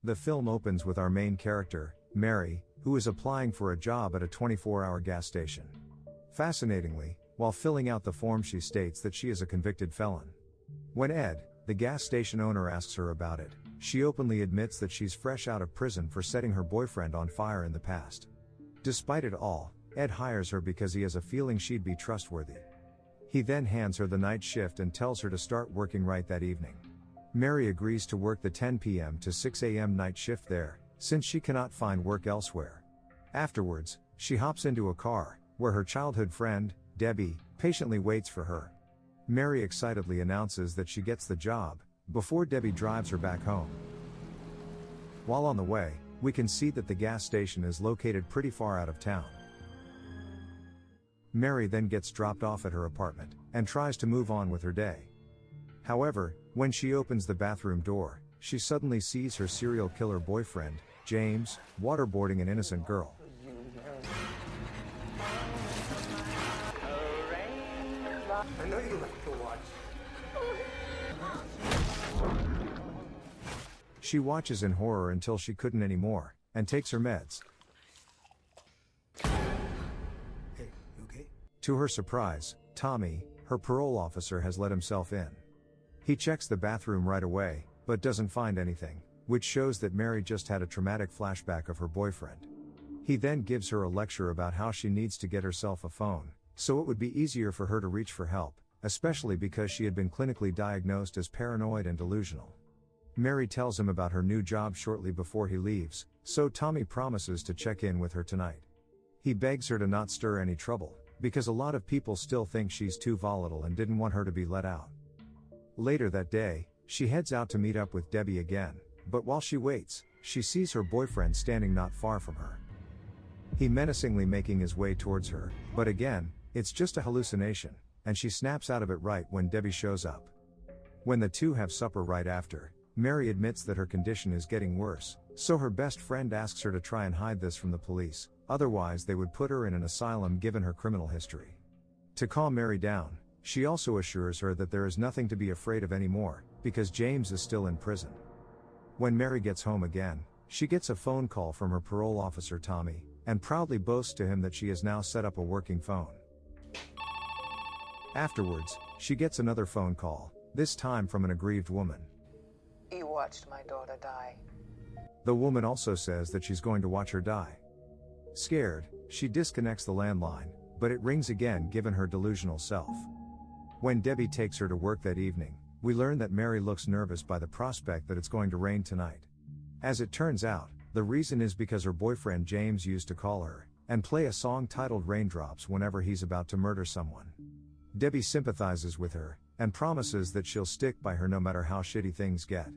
The film opens with our main character, Mary, who is applying for a job at a 24-hour gas station. Fascinatingly, while filling out the form she states that she is a convicted felon. When Ed, the gas station owner, asks her about it, she openly admits that she's fresh out of prison for setting her boyfriend on fire in the past. Despite it all, Ed hires her because he has a feeling she'd be trustworthy. He then hands her the night shift and tells her to start working right that evening. Mary agrees to work the 10 p.m. to 6 a.m. night shift there, since she cannot find work elsewhere. Afterwards, she hops into a car, where her childhood friend, Debbie, patiently waits for her. Mary excitedly announces that she gets the job, before Debbie drives her back home. While on the way, we can see that the gas station is located pretty far out of town. Mary then gets dropped off at her apartment, and tries to move on with her day. However, when she opens the bathroom door, she suddenly sees her serial killer boyfriend, James, waterboarding an innocent girl. I know you like to watch. She watches in horror until she couldn't anymore, and takes her meds. Hey, you okay? To her surprise, Tommy, her parole officer, has let himself in. He checks the bathroom right away, but doesn't find anything, which shows that Mary just had a traumatic flashback of her boyfriend. He then gives her a lecture about how she needs to get herself a phone, so it would be easier for her to reach for help, especially because she had been clinically diagnosed as paranoid and delusional. Mary tells him about her new job shortly before he leaves, so Tommy promises to check in with her tonight. He begs her to not stir any trouble, because a lot of people still think she's too volatile and didn't want her to be let out. Later that day, she heads out to meet up with Debbie again, but while she waits, she sees her boyfriend standing not far from her. He menacingly making his way towards her, but again, it's just a hallucination, and she snaps out of it right when Debbie shows up. When the two have supper right after, Mary admits that her condition is getting worse, so her best friend asks her to try and hide this from the police, otherwise they would put her in an asylum given her criminal history. To calm Mary down, she also assures her that there is nothing to be afraid of anymore, because James is still in prison. When Mary gets home again, she gets a phone call from her parole officer Tommy, and proudly boasts to him that she has now set up a working phone. Afterwards, she gets another phone call, this time from an aggrieved woman. You watched my daughter die. The woman also says that she's going to watch her die. Scared, she disconnects the landline, but it rings again given her delusional self. When Debbie takes her to work that evening, we learn that Mary looks nervous by the prospect that it's going to rain tonight. As it turns out, the reason is because her boyfriend James used to call her, and play a song titled Raindrops whenever he's about to murder someone. Debbie sympathizes with her, and promises that she'll stick by her no matter how shitty things get.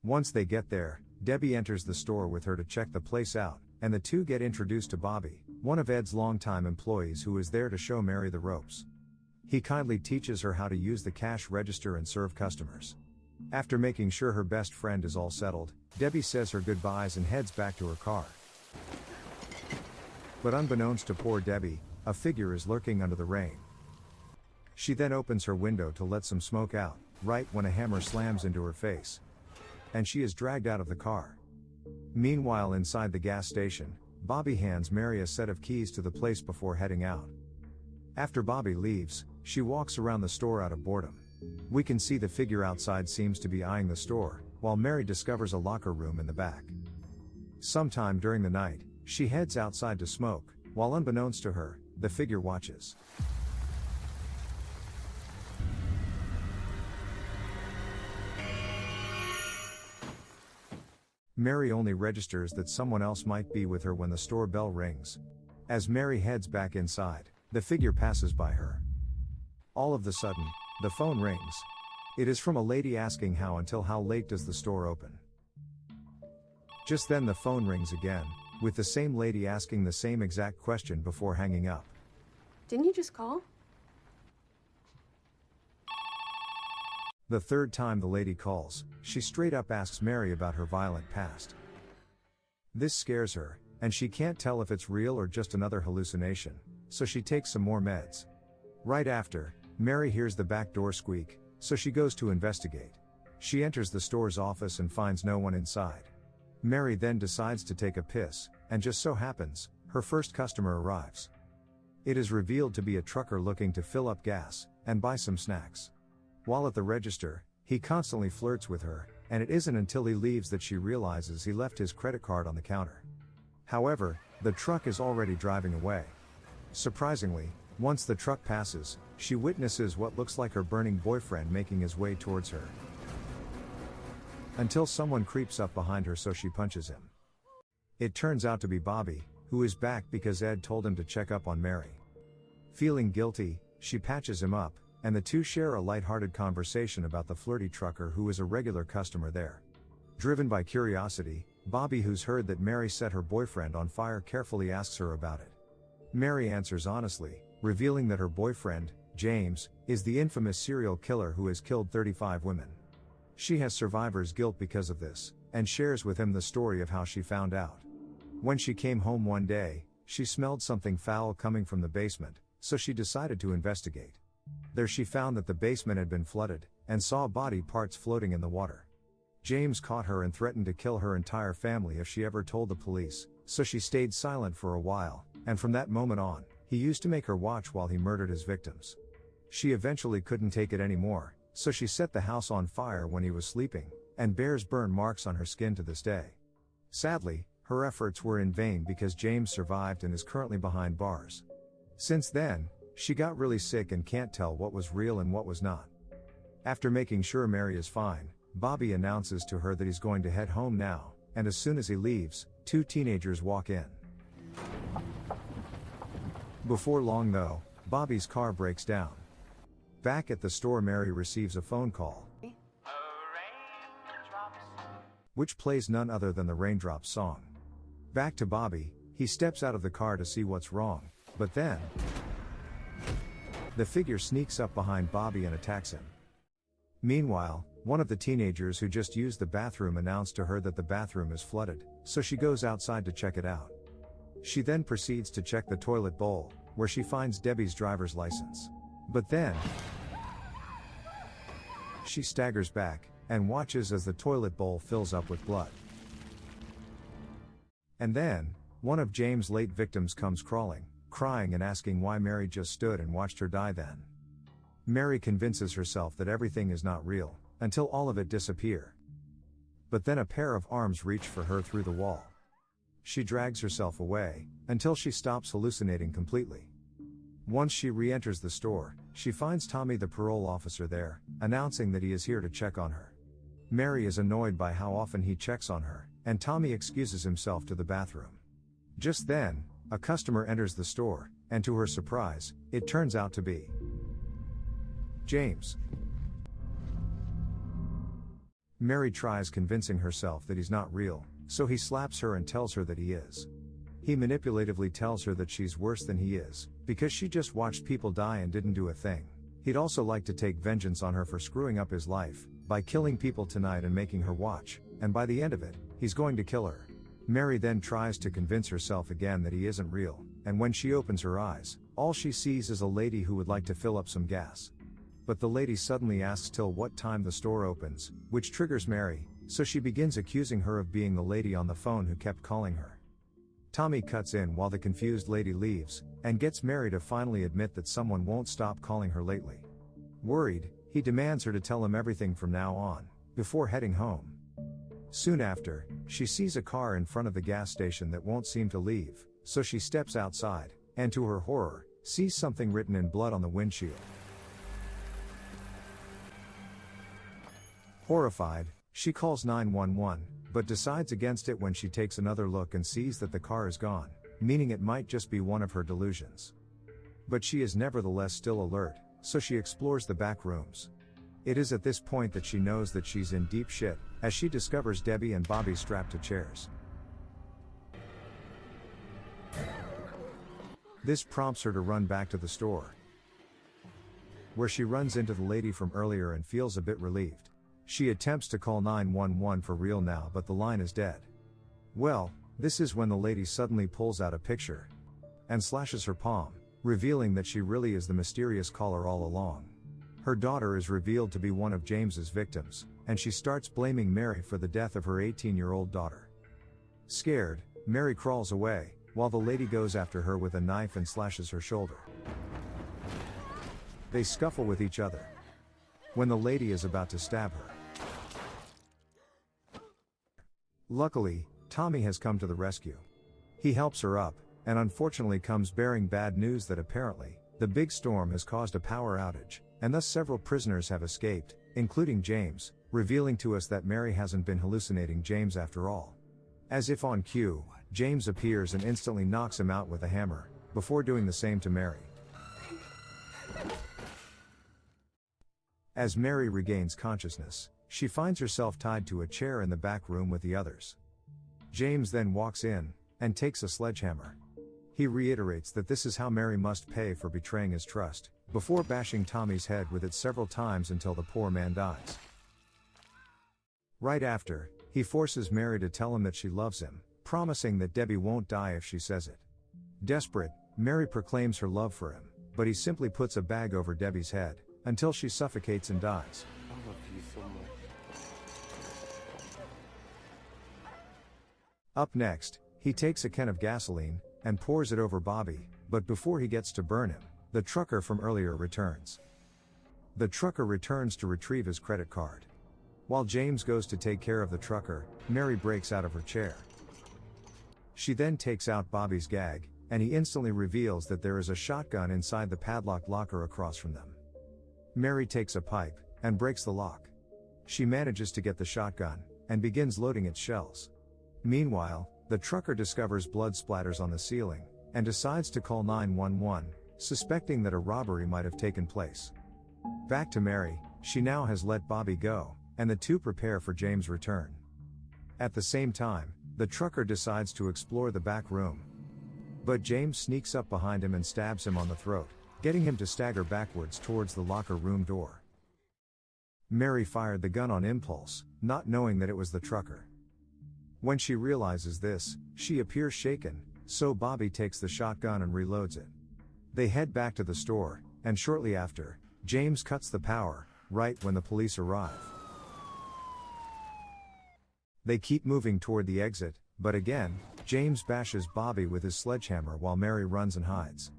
Once they get there, Debbie enters the store with her to check the place out, and the two get introduced to Bobby, one of Ed's longtime employees who is there to show Mary the ropes. He kindly teaches her how to use the cash register and serve customers. After making sure her best friend is all settled, Debbie says her goodbyes and heads back to her car. But unbeknownst to poor Debbie, a figure is lurking under the rain. She then opens her window to let some smoke out, right when a hammer slams into her face. And she is dragged out of the car. Meanwhile, inside the gas station, Bobby hands Mary a set of keys to the place before heading out. After Bobby leaves, she walks around the store out of boredom. We can see the figure outside seems to be eyeing the store, while Mary discovers a locker room in the back. Sometime during the night, she heads outside to smoke, while unbeknownst to her, the figure watches. Mary only registers that someone else might be with her when the store bell rings. As Mary heads back inside, the figure passes by her. All of a sudden, the phone rings. It is from a lady asking how late does the store open. Just then the phone rings again, with the same lady asking the same exact question before hanging up. Didn't you just call? The third time the lady calls, she straight up asks Mary about her violent past. This scares her, and she can't tell if it's real or just another hallucination, so she takes some more meds. Right after, Mary hears the back door squeak, so she goes to investigate. She enters the store's office and finds no one inside. Mary then decides to take a piss, and just so happens, her first customer arrives. It is revealed to be a trucker looking to fill up gas and buy some snacks. While at the register, he constantly flirts with her, and it isn't until he leaves that she realizes he left his credit card on the counter. However, the truck is already driving away. Surprisingly, once the truck passes, she witnesses what looks like her burning boyfriend making his way towards her. Until someone creeps up behind her, so she punches him. It turns out to be Bobby, who is back because Ed told him to check up on Mary. Feeling guilty, she patches him up, and the two share a light-hearted conversation about the flirty trucker who is a regular customer there. Driven by curiosity, Bobby, who's heard that Mary set her boyfriend on fire, carefully asks her about it. Mary answers honestly, revealing that her boyfriend, James, is the infamous serial killer who has killed 35 women. She has survivor's guilt because of this, and shares with him the story of how she found out. When she came home one day, she smelled something foul coming from the basement, so she decided to investigate. There she found that the basement had been flooded, and saw body parts floating in the water. James caught her and threatened to kill her entire family if she ever told the police, so she stayed silent for a while, and from that moment on, he used to make her watch while he murdered his victims. She eventually couldn't take it anymore, so she set the house on fire when he was sleeping, and bears burn marks on her skin to this day. Sadly, her efforts were in vain because James survived and is currently behind bars. Since then, she got really sick and can't tell what was real and what was not. After making sure Mary is fine, Bobby announces to her that he's going to head home now, and as soon as he leaves, two teenagers walk in. Before long though, Bobby's car breaks down. Back at the store, Mary receives a phone call, which plays none other than the Raindrops song. Back to Bobby, he steps out of the car to see what's wrong, but then the figure sneaks up behind Bobby and attacks him. Meanwhile, one of the teenagers who just used the bathroom announced to her that the bathroom is flooded, so she goes outside to check it out. She then proceeds to check the toilet bowl, where she finds Debbie's driver's license. But then she staggers back, and watches as the toilet bowl fills up with blood. And then, one of James' late victims comes crawling, crying and asking why Mary just stood and watched her die then. Mary convinces herself that everything is not real, until all of it disappear. But then a pair of arms reach for her through the wall. She drags herself away, until she stops hallucinating completely. Once she re-enters the store, she finds Tommy the parole officer there, announcing that he is here to check on her. Mary is annoyed by how often he checks on her, and Tommy excuses himself to the bathroom. Just then, a customer enters the store, and to her surprise, it turns out to be James. Mary tries convincing herself that he's not real, so he slaps her and tells her that he is. He manipulatively tells her that she's worse than he is, because she just watched people die and didn't do a thing. He'd also like to take vengeance on her for screwing up his life, by killing people tonight and making her watch, and by the end of it, he's going to kill her. Mary then tries to convince herself again that he isn't real, and when she opens her eyes, all she sees is a lady who would like to fill up some gas. But the lady suddenly asks till what time the store opens, which triggers Mary, so she begins accusing her of being the lady on the phone who kept calling her. Tommy cuts in while the confused lady leaves, and gets Mary to finally admit that someone won't stop calling her lately. Worried, he demands her to tell him everything from now on, before heading home. Soon after, she sees a car in front of the gas station that won't seem to leave, so she steps outside, and to her horror, sees something written in blood on the windshield. Horrified, she calls 911, but decides against it when she takes another look and sees that the car is gone, meaning it might just be one of her delusions. But she is nevertheless still alert, so she explores the back rooms. It is at this point that she knows that she's in deep shit, as she discovers Debbie and Bobby strapped to chairs. This prompts her to run back to the store, where she runs into the lady from earlier and feels a bit relieved. She attempts to call 911 for real now, but the line is dead. Well, this is when the lady suddenly pulls out a picture and slashes her palm, revealing that she really is the mysterious caller all along. Her daughter is revealed to be one of James's victims, and she starts blaming Mary for the death of her 18-year-old daughter. Scared, Mary crawls away, while the lady goes after her with a knife and slashes her shoulder. They scuffle with each other when the lady is about to stab her. Luckily, Tommy has come to the rescue. He helps her up, and unfortunately comes bearing bad news that apparently, the big storm has caused a power outage, and thus several prisoners have escaped, including James, revealing to us that Mary hasn't been hallucinating James after all. As if on cue, James appears and instantly knocks him out with a hammer, before doing the same to Mary. As Mary regains consciousness, she finds herself tied to a chair in the back room with the others. James then walks in, and takes a sledgehammer. He reiterates that this is how Mary must pay for betraying his trust, before bashing Tommy's head with it several times until the poor man dies. Right after, he forces Mary to tell him that she loves him, promising that Debbie won't die if she says it. Desperate, Mary proclaims her love for him, but he simply puts a bag over Debbie's head, until she suffocates and dies. I love you so much. Up next, he takes a can of gasoline, and pours it over Bobby, but before he gets to burn him, the trucker from earlier returns. The trucker returns to retrieve his credit card. While James goes to take care of the trucker, Mary breaks out of her chair. She then takes out Bobby's gag, and he instantly reveals that there is a shotgun inside the padlocked locker across from them. Mary takes a pipe, and breaks the lock. She manages to get the shotgun, and begins loading its shells. Meanwhile, the trucker discovers blood splatters on the ceiling, and decides to call 911, suspecting that a robbery might have taken place. Back to Mary, she now has let Bobby go, and the two prepare for James' return. At the same time, the trucker decides to explore the back room. But James sneaks up behind him and stabs him on the throat, getting him to stagger backwards towards the locker room door. Mary fired the gun on impulse, not knowing that it was the trucker. When she realizes this, she appears shaken, so Bobby takes the shotgun and reloads it. They head back to the store, and shortly after, James cuts the power, right when the police arrive. They keep moving toward the exit, but again, James bashes Bobby with his sledgehammer while Mary runs and hides.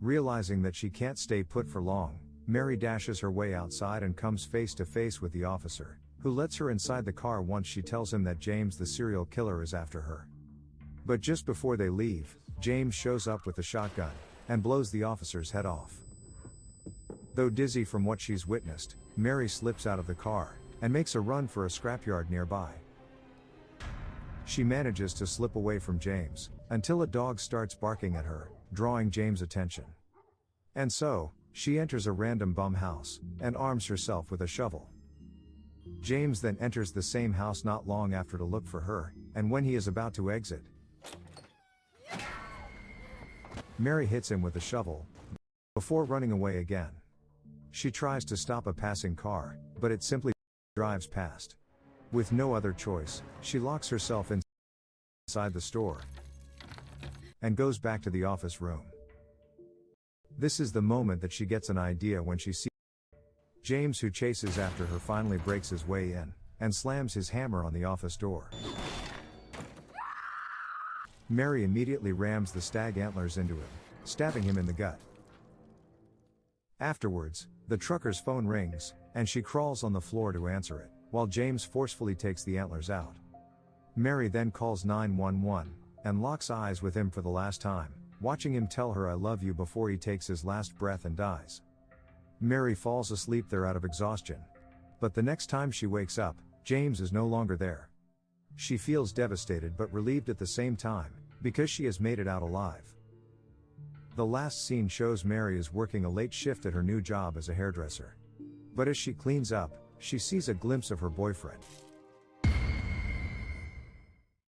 Realizing that she can't stay put for long, Mary dashes her way outside and comes face to face with the officer, who lets her inside the car once she tells him that James the serial killer is after her. But just before they leave, James shows up with a shotgun, and blows the officer's head off. Though dizzy from what she's witnessed, Mary slips out of the car, and makes a run for a scrapyard nearby. She manages to slip away from James, until a dog starts barking at her, drawing James' attention. And so, she enters a random bum house, and arms herself with a shovel. James then enters the same house not long after to look for her, and when he is about to exit, Mary hits him with a shovel, before running away again. She tries to stop a passing car, but it simply drives past. With no other choice, she locks herself inside the store, and goes back to the office room. This is the moment that she gets an idea when she sees James, who chases after her, finally breaks his way in, and slams his hammer on the office door. Mary immediately rams the stag antlers into him, stabbing him in the gut. Afterwards, the trucker's phone rings, and she crawls on the floor to answer it, while James forcefully takes the antlers out. Mary then calls 911, and locks eyes with him for the last time, watching him tell her "I love you" before he takes his last breath and dies. Mary falls asleep there out of exhaustion. But the next time she wakes up, James is no longer there. She feels devastated but relieved at the same time, because she has made it out alive. The last scene shows Mary is working a late shift at her new job as a hairdresser. But as she cleans up, she sees a glimpse of her boyfriend.